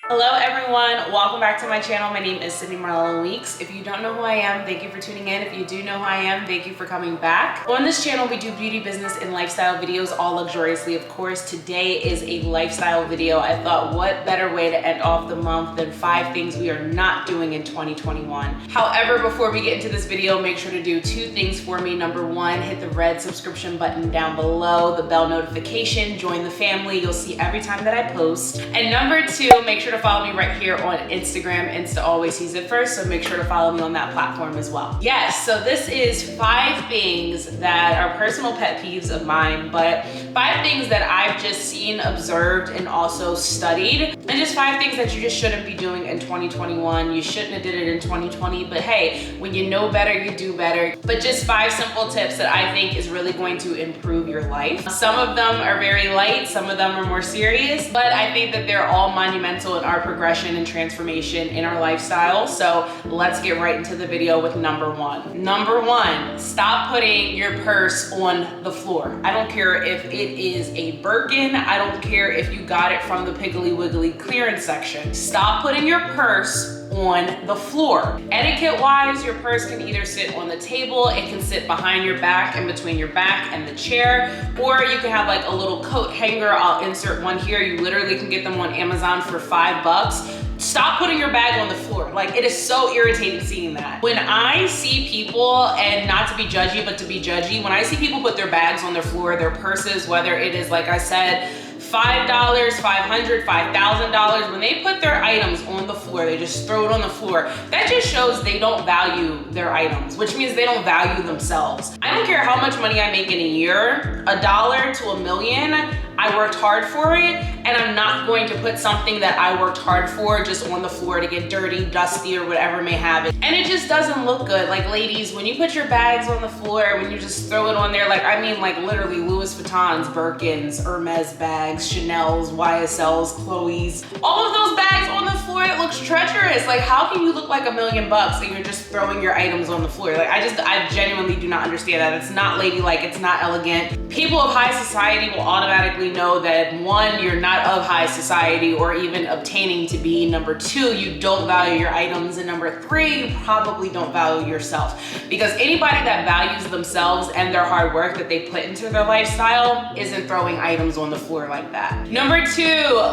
Hello everyone, welcome back to my channel. My name is Sydney Marlella Weeks. If you don't know who I am, thank you for tuning in. If you do know who I am, thank you for coming back. On this channel, we do beauty, business, and lifestyle videos, all luxuriously, of course. Today is a lifestyle video. I thought, what better way to end off the month than 5 things we are not doing in 2021. However, before we get into this video, make sure to do 2 things for me. Number 1, hit the red subscription button down below, the bell notification, join the family. You'll see every time that I post. And number 2, make sure to follow me right here on Instagram. Insta always sees it first, so make sure to follow me on that platform as well. Yes, so this is 5 things that are personal pet peeves of mine, but 5 things that I've just seen, observed, and also studied, and just 5 things that you just shouldn't be doing in 2021. You shouldn't have did it in 2020, but hey, when you know better, you do better. But just 5 simple tips that I think is really going to improve your life. Some of them are very light, some of them are more serious, but I think that they're all monumental in our progression and transformation in our lifestyle. So let's get right into the video with number 1. Number 1, stop putting your purse on the floor. I don't care if it is a Birkin. I don't care if you got it from the Piggly Wiggly clearance section. Stop putting your purse on the floor. Etiquette wise, your purse can either sit on the table, it can sit behind your back and between your back and the chair, or you can have like a little coat hanger. I'll insert one here. You literally can get them on Amazon for $5. Stop putting your bag on the floor. Like, it is so irritating seeing that. When I see people, and not to be judgy, but to be judgy, when I see people put their bags on their floor, their purses, whether it is, like I said, $5, $500, $5,000, when they put their items on the floor, they just throw it on the floor. That just shows they don't value their items, which means they don't value themselves. I don't care how much money I make in a year, $1 to $1 million, I worked hard for it, and I'm not going to put something that I worked hard for just on the floor to get dirty, dusty, or whatever may have it. And it just doesn't look good. Like, ladies, when you put your bags on the floor, when you just throw it on there, like, I mean, like, literally Louis Vuittons, Birkins, Hermes bags, Chanel's, YSL's, Chloe's, all of those bags on the floor, it looks treacherous. Like, how can you look like $1 million and you're just throwing your items on the floor? Like, I genuinely do not understand that. It's not ladylike, it's not elegant. People of high society will automatically know that, 1, you're not of high society or even obtaining to be. Number 2, you don't value your items. And number 3, you probably don't value yourself. Because anybody that values themselves and their hard work that they put into their lifestyle isn't throwing items on the floor like that. Number 2,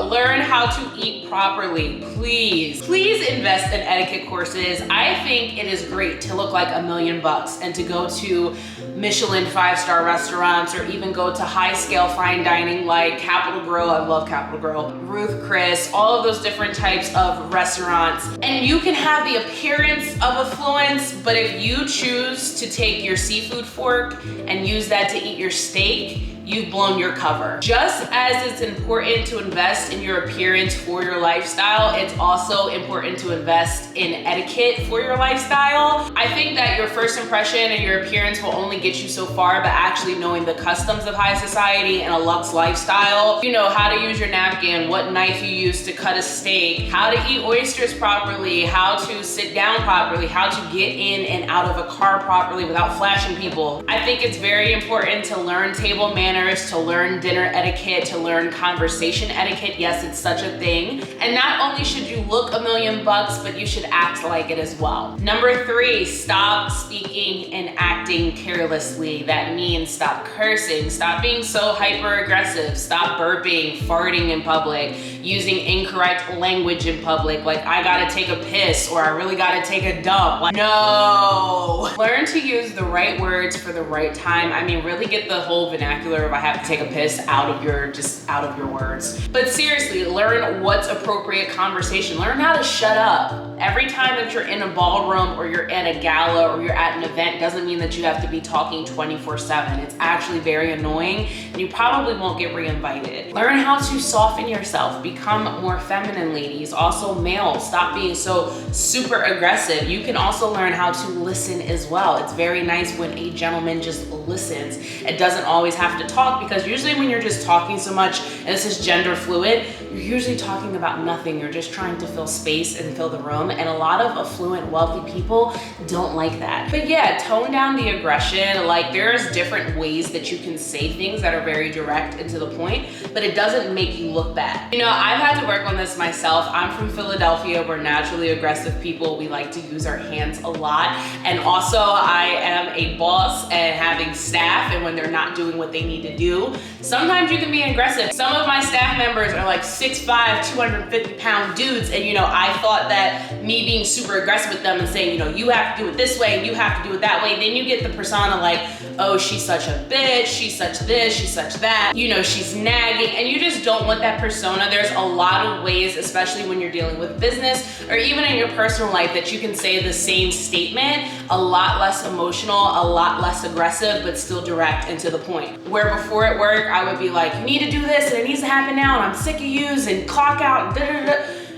learn how to eat properly. Please invest in etiquette courses. I think it is great to look like $1 million and to go to Michelin 5-star restaurants, or even go to high scale fine dining like Capital Grille. I love Capital Grille, Ruth Chris, all of those different types of restaurants. And you can have the appearance of affluence, but if you choose to take your seafood fork and use that to eat your steak, you've blown your cover. Just as it's important to invest in your appearance for your lifestyle, it's also important to invest in etiquette for your lifestyle. I think that your first impression and your appearance will only get you so far, but actually knowing the customs of high society and a luxe lifestyle, you know how to use your napkin, what knife you use to cut a steak, how to eat oysters properly, how to sit down properly, how to get in and out of a car properly without flashing people. I think it's very important to learn table manners, to learn dinner etiquette, to learn conversation etiquette. Yes, it's such a thing. And not only should you look $1 million, but you should act like it as well. Number 3, stop speaking and acting carelessly. That means stop cursing, stop being so hyper aggressive, stop burping, farting in public, using incorrect language in public, like I gotta take a piss, or I really gotta take a dump. Like, no. Learn to use the right words for the right time. I mean, really get the whole vernacular of I have to take a piss out of your words. But seriously, learn what's appropriate conversation. Learn how to shut up. Every time that you're in a ballroom or you're at a gala or you're at an event doesn't mean that you have to be talking 24/7. It's actually very annoying, and you probably won't get re-invited. Learn how to soften yourself. Become more feminine, ladies. Also males, stop being so super aggressive. You can also learn how to listen as well. It's very nice when a gentleman just listens. It doesn't always have to talk, because usually when you're just talking so much, and this is gender fluid, you're usually talking about nothing. You're just trying to fill space and fill the room. and a lot of affluent, wealthy people don't like that. But yeah, tone down the aggression. Like, there's different ways that you can say things that are very direct and to the point, but it doesn't make you look bad. You know, I've had to work on this myself. I'm from Philadelphia. We're naturally aggressive people. We like to use our hands a lot. And also, I am a boss and having staff, and when they're not doing what they need to do, sometimes you can be aggressive. Some of my staff members are like 6'5", 250-pound dudes, and you know, I thought that me being super aggressive with them and saying, you know, you have to do it this way and you have to do it that way, then you get the persona like, oh, she's such a bitch, she's such this, she's such that, you know, she's nagging, and you just don't want that persona. There's a lot of ways, especially when you're dealing with business or even in your personal life, that you can say the same statement a lot less emotional, a lot less aggressive, but still direct and to the point. Where before at work, I would be like, you need to do this and it needs to happen now and I'm sick of yous and clock out, da da da.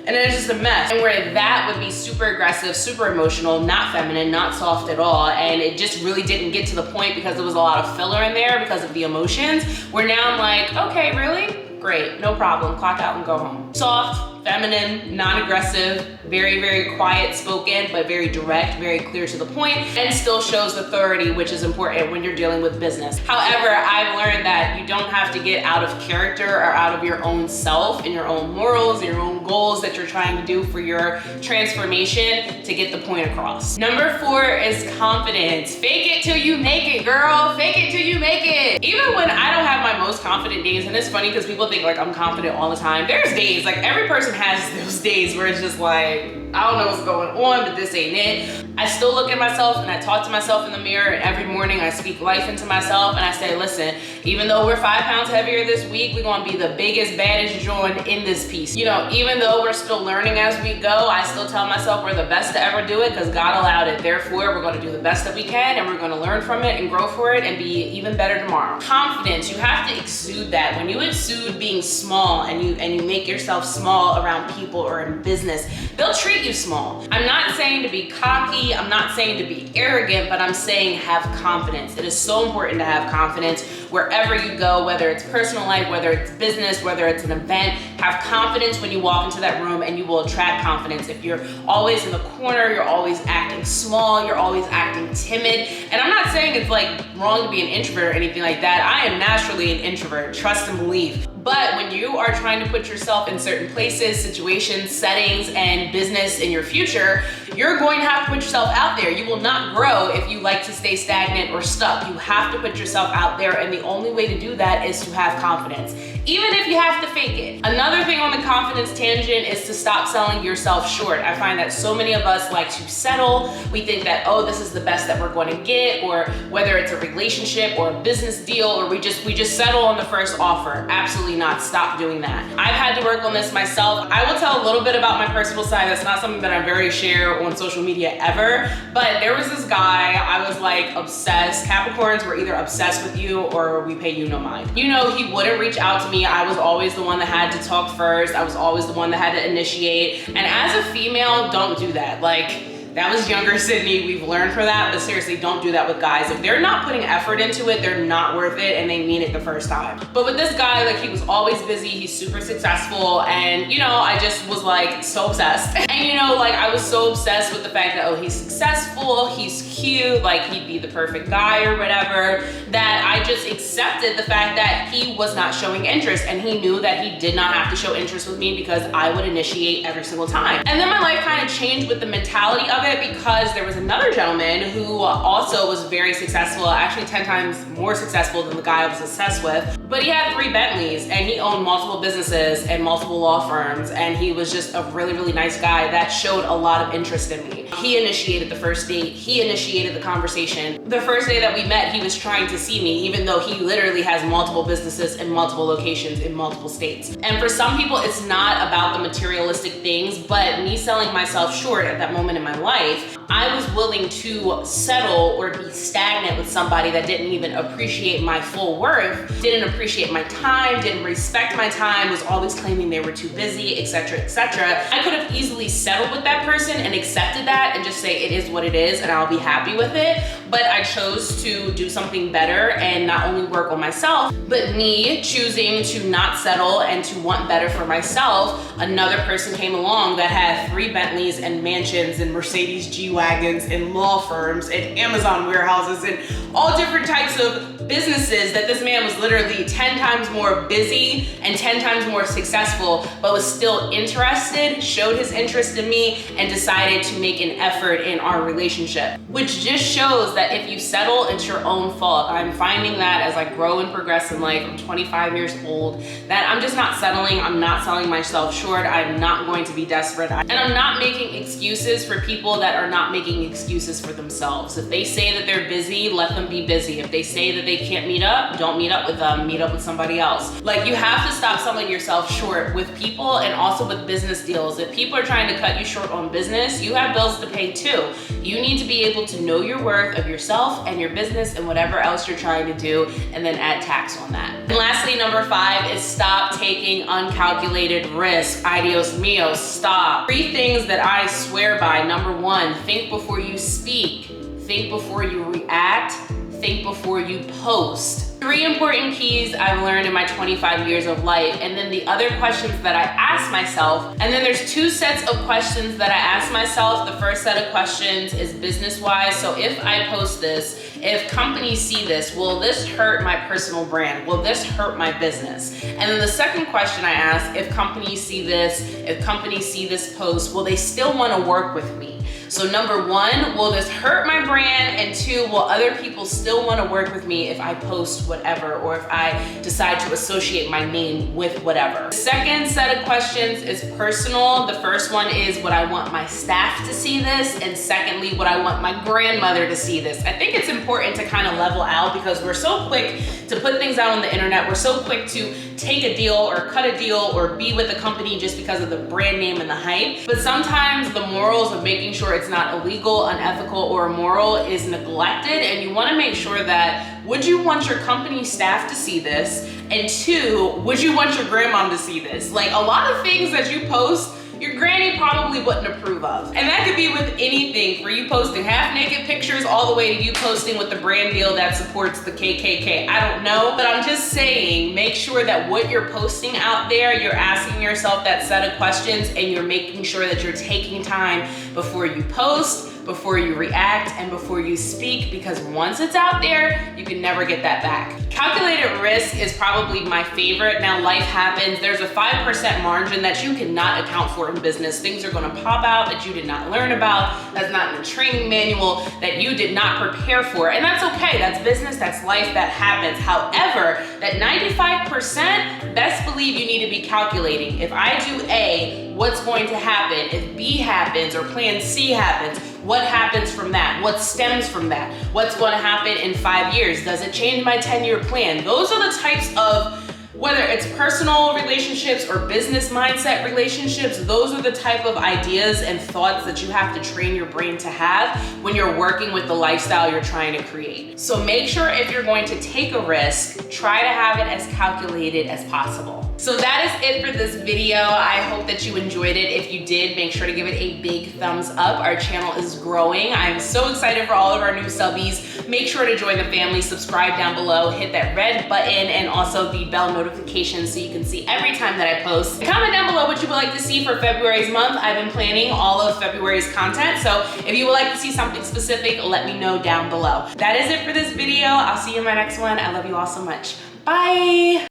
And then it's just a mess. And where that would be super aggressive, super emotional, not feminine, not soft at all, and it just really didn't get to the point because there was a lot of filler in there because of the emotions, where now I'm like, okay, really? Great, no problem, clock out and go home. Soft, feminine, non-aggressive, very, very quiet spoken, but very direct, very clear to the point, and still shows authority, which is important when you're dealing with business. However, I've learned that you don't have to get out of character or out of your own self and your own morals and your own goals that you're trying to do for your transformation to get the point across. Number 4 is confidence. Fake it till you make it, girl. Fake it till you make it. Even when I don't have my most confident days, and it's funny because people think like I'm confident all the time. There's days, like every person has those days where it's just like, I don't know what's going on, but this ain't it. I still look at myself and I talk to myself in the mirror, and every morning I speak life into myself and I say, listen, even though we're 5 pounds heavier this week, we're gonna be the biggest, baddest joint in this piece. You know, even though we're still learning as we go, I still tell myself we're the best to ever do it because God allowed it. Therefore, we're gonna do the best that we can, and we're gonna learn from it and grow for it and be even better tomorrow. Confidence, you have to exude that. When you exude being small and you make yourself small around people or in business, they'll treat you small. I'm not saying to be cocky, I'm not saying to be arrogant, but I'm saying have confidence. It is so important to have confidence wherever you go, whether it's personal life, whether it's business, whether it's an event. Have confidence when you walk into that room, and you will attract confidence. If you're always in the corner, you're always acting small, you're always acting timid. And I'm not saying it's like wrong to be an introvert or anything like that. I am naturally an introvert, trust and believe. But when you are trying to put yourself in certain places, situations, settings, and business in your future, you're going to have to put yourself out there. You will not grow if you like to stay stagnant or stuck. You have to put yourself out there, and the only way to do that is to have confidence, even if you have to fake it. Another thing on the confidence tangent is to stop selling yourself short. I find that so many of us like to settle. We think that, oh, this is the best that we're going to get, or whether it's a relationship or a business deal, or we just settle on the first offer. Absolutely not. Stop doing that. I've had to work on this myself. I will tell a little bit about my personal side. That's not something that I very share on social media ever, but there was this guy, I was like obsessed. Capricorns were either obsessed with you or we pay you no mind. You know, he wouldn't reach out to me. I was always the one that had to talk first. I was always the one that had to initiate. And as a female, don't do that. Like, that was younger Sydney, we've learned from that, but seriously, don't do that with guys. If they're not putting effort into it, they're not worth it, and they mean it the first time. But with this guy, like, he was always busy, he's super successful, and you know, I just was like so obsessed. And you know, like, I was so obsessed with the fact that, oh, he's successful, he's cute, like he'd be the perfect guy or whatever, that I just accepted the fact that he was not showing interest, and he knew that he did not have to show interest with me because I would initiate every single time. And then my life kind of changed with the mentality of it, because there was another gentleman who also was very successful, actually 10 times more successful than the guy I was obsessed with. But he had 3 Bentleys, and he owned multiple businesses and multiple law firms, and he was just a really, really nice guy that showed a lot of interest in me. He initiated the first date, he initiated the conversation. The first day that we met, he was trying to see me, even though he literally has multiple businesses in multiple locations in multiple states. And for some people, it's not about the materialistic things, but me selling myself short at that moment in my life life, I was willing to settle or be stagnant with somebody that didn't even appreciate my full worth, didn't appreciate my time, didn't respect my time, was always claiming they were too busy, etc., etc. I could have easily settled with that person and accepted that and just say it is what it is and I'll be happy with it. But I chose to do something better and not only work on myself, but me choosing to not settle and to want better for myself. Another person came along that had 3 Bentleys and mansions and Mercedes G-Wagons and law firms and Amazon warehouses and all different types of businesses that this man was literally 10 times more busy and 10 times more successful, but was still interested, showed his interest in me, and decided to make an effort in our relationship, which just shows that if you settle, it's your own fault. I'm finding that as I grow and progress in life, I'm 25 years old, that I'm just not settling. I'm not selling myself short. I'm not going to be desperate. And I'm not making excuses for people that are not making excuses for themselves. If they say that they're busy, let them be busy. If they say that they can't meet up, don't meet up with them, meet up with somebody else. Like, you have to stop selling yourself short with people and also with business deals. If people are trying to cut you short on business, you have bills to pay too. You need to be able to know your worth of yourself and your business and whatever else you're trying to do, and then add tax on that. And lastly, number 5 is stop taking uncalculated risks. Adios míos, stop. 3 things that I swear by. Number 1, think before you speak. Think before you react. Think before you post. 3 important keys I've learned in my 25 years of life. And then the other questions that I ask myself, and then there's 2 sets of questions that I ask myself. The first set of questions is business-wise. So if I post this, if companies see this, will this hurt my personal brand? Will this hurt my business? And then the second question I ask, if companies see this post, will they still want to work with me? So number 1, will this hurt my brand? And 2, will other people still want to work with me if I post whatever, or if I decide to associate my name with whatever? The second set of questions is personal. The first one is, would I want my staff to see this? And secondly, would I want my grandmother to see this? I think it's important to kind of level out, because we're so quick to put things out on the internet. We're so quick to take a deal or cut a deal or be with a company just because of the brand name and the hype. But sometimes the morals of making sure it's not illegal, unethical, or immoral is neglected, and you want to make sure that, would you want your company staff to see this? And 2, would you want your grandmom to see this? Like, a lot of things that you post, your granny probably wouldn't approve of. And that could be with anything, for you posting half-naked pictures all the way to you posting with the brand deal that supports the KKK. I don't know, but I'm just saying, make sure that what you're posting out there, you're asking yourself that set of questions, and you're making sure that you're taking time before you post, before you react, and before you speak, because once it's out there, you can never get that back. Calculated risk is probably my favorite. Now, life happens. There's a 5% margin that you cannot account for in business. Things are gonna pop out that you did not learn about, that's not in the training manual, that you did not prepare for. And that's okay, that's business, that's life, that happens. However, that 95%, best believe you need to be calculating. If I do A, what's going to happen? If B happens or plan C happens, what happens from that? What stems from that? What's going to happen in 5 years? Does it change my 10-year plan? Those are the types of, whether it's personal relationships or business mindset relationships, those are the type of ideas and thoughts that you have to train your brain to have when you're working with the lifestyle you're trying to create. So make sure, if you're going to take a risk, try to have it as calculated as possible. So that is it for this video. I hope that you enjoyed it. If you did, make sure to give it a big thumbs up. Our channel is growing. I'm so excited for all of our new subbies. Make sure to join the family, subscribe down below, hit that red button, and also the bell notification so you can see every time that I post. Comment down below what you would like to see for February's month. I've been planning all of February's content, so if you would like to see something specific, let me know down below. That is it for this video. I'll see you in my next one. I love you all so much. Bye.